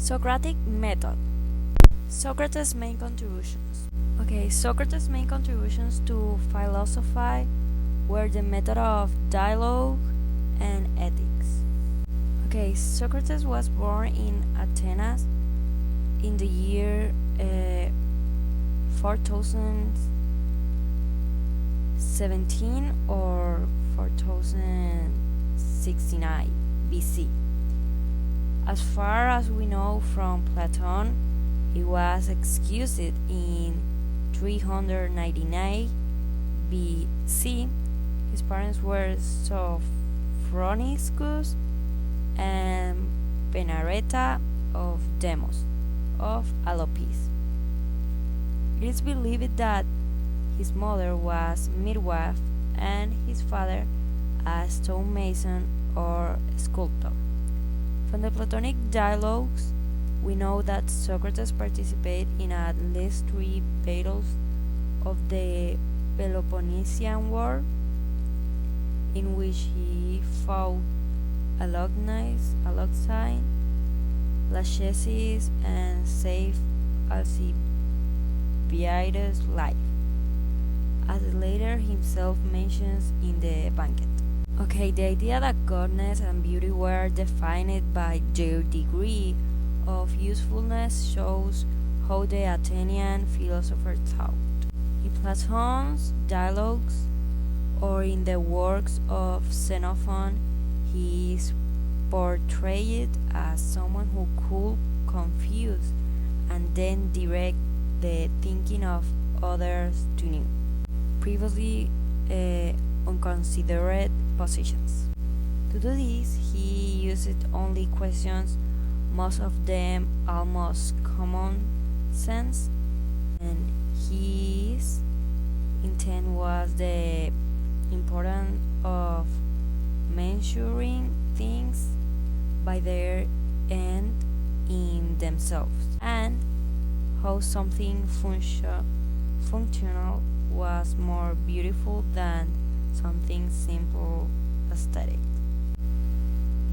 Socratic Method. Socrates' main contributions. Socrates' main contributions to philosophy were the method of dialogue and ethics. Socrates was born in Athens in the year 4017 or 4069 BC. As far as we know from Plato, he was executed in 399 BC. His parents were Sophroniscus and Penareta of Demos of Alopis. It is believed that his mother was midwife and his father a stonemason or sculptor. From the Platonic dialogues, we know that Socrates participated in at least 3 battles of the Peloponnesian War, in which he fought alongside Lachesis and saved Alcibiades' life, as later himself mentions in the banquet. The idea that godness and beauty were defined by their degree of usefulness shows how the Athenian philosopher thought. In Platon's dialogues or in the works of Xenophon, he is portrayed as someone who could confuse and then direct the thinking of others to new, previously unconsidered positions. To do this, he used only questions, most of them almost common sense, and his intent was the importance of measuring things by their end in themselves, and how something functional was more beautiful than something simple aesthetic.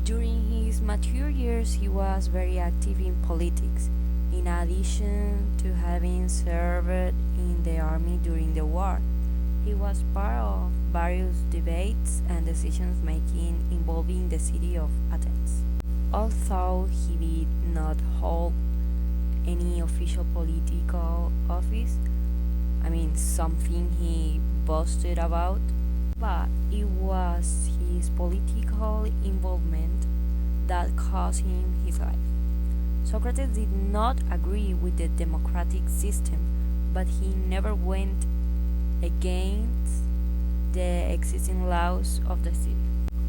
During his mature years, he was very active in politics, in addition to having served in the army during the war. He was part of various debates and decisions making involving the city of Athens. Although he did not hold any official political office, something he boasted about, but it was his political involvement that cost him his life. Socrates did not agree with the democratic system, but he never went against the existing laws of the city.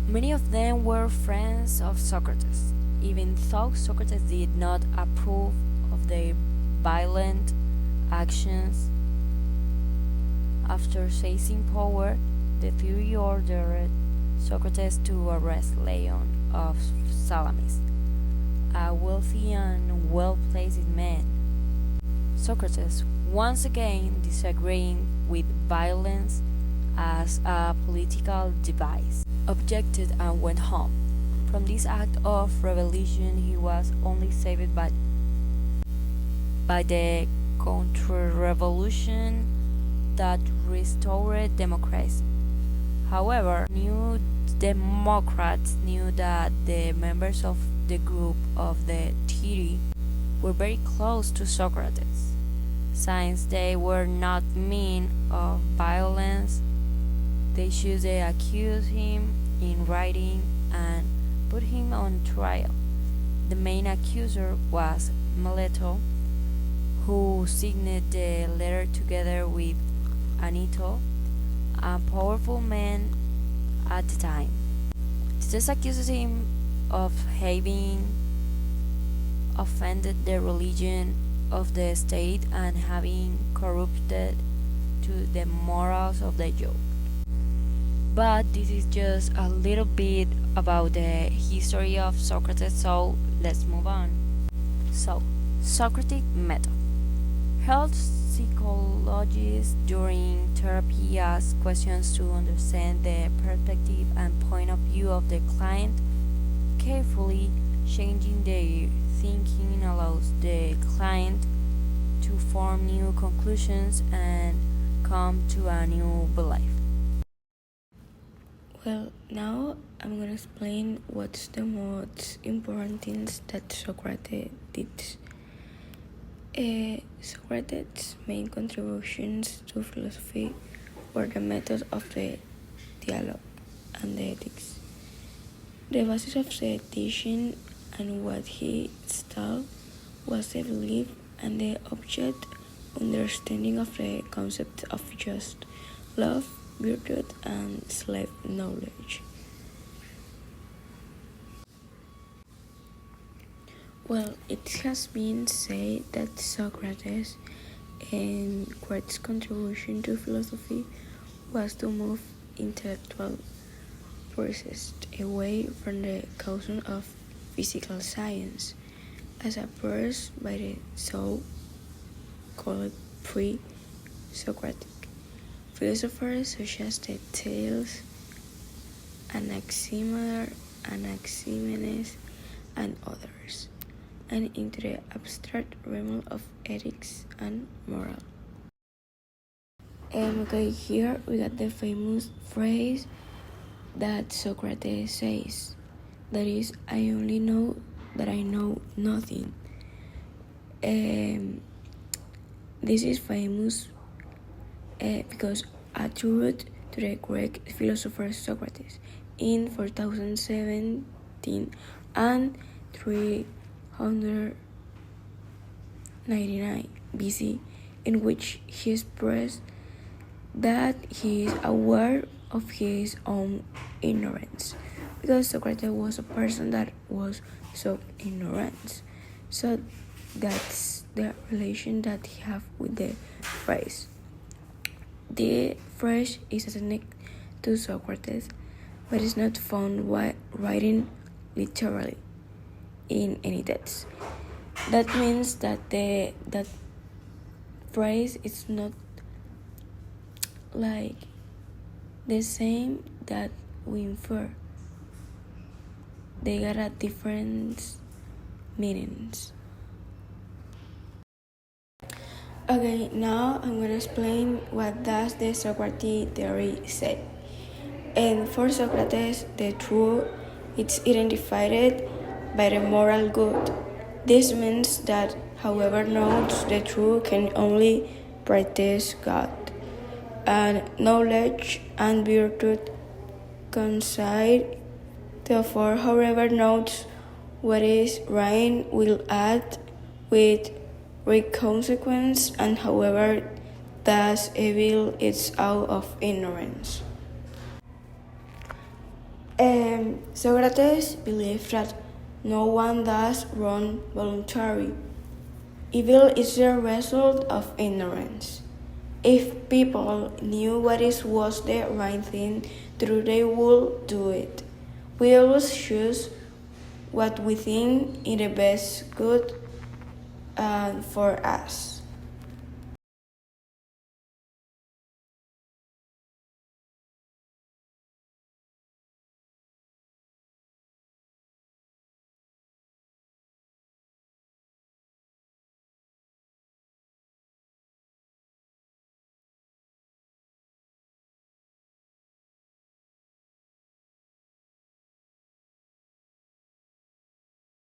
Many of them were friends of Socrates, even though Socrates did not approve of their violent actions. After seizing power, the Fury ordered Socrates to arrest Leon of Salamis, a wealthy and well-placed man. Socrates, once again disagreeing with violence as a political device, objected and went home. From this act of rebellion, he was only saved by the counter-revolution that restored democracy. However, New Democrats knew that the members of the group of the 30 were very close to Socrates. Since they were not men of violence, they should accuse him in writing and put him on trial. The main accuser was Meleto, who signed the letter together with Anito, a powerful man at the time. This accuses him of having offended the religion of the state and having corrupted to the morals of the youth. But this is just a little bit about the history of Socrates, so let's move on. Socratic Method. Health psychologists during therapy ask questions to understand the perspective and point of view of the client, carefully changing their thinking allows the client to form new conclusions and come to a new belief. Well, now I'm gonna explain what's the most important things that Socrates did. Socrates' main contributions to philosophy were the method of the dialogue and the ethics. The basis of the teaching and what he taught was the belief and the object understanding of the concept of just, love, virtue, and self-knowledge. Well, it has been said that Socrates and Socrates' contribution to philosophy was to move intellectual process away from the caution of physical science, as appears by the so-called pre-Socratic philosophers such as the Thales, Anaximenes, and others, and into the abstract realm of ethics and moral. Okay, here we got the famous phrase that Socrates says, that is, I only know that I know nothing. This is famous because attributed to the Greek philosopher Socrates in 4017 and 399 BC, in which he expressed that he is aware of his own ignorance, because Socrates was a person that was so ignorant. So that's the relation that he have with the phrase. The phrase is authentic to Socrates, but is not found writing literally in any text. That means that that phrase is not like the same that we infer. They got a different meanings. Okay, now I'm gonna explain what does the Socratic theory say. And for Socrates, the truth is identified by the moral good. This means that whoever knows the truth can only practice God, and knowledge and virtue coincide. Therefore, whoever knows what is right will act with great consequence, and whoever does evil is out of ignorance. Socrates believed that no one does wrong voluntarily. Evil is the result of ignorance. If people knew was the right thing to do, they would do it. We always choose what we think is the best good for us.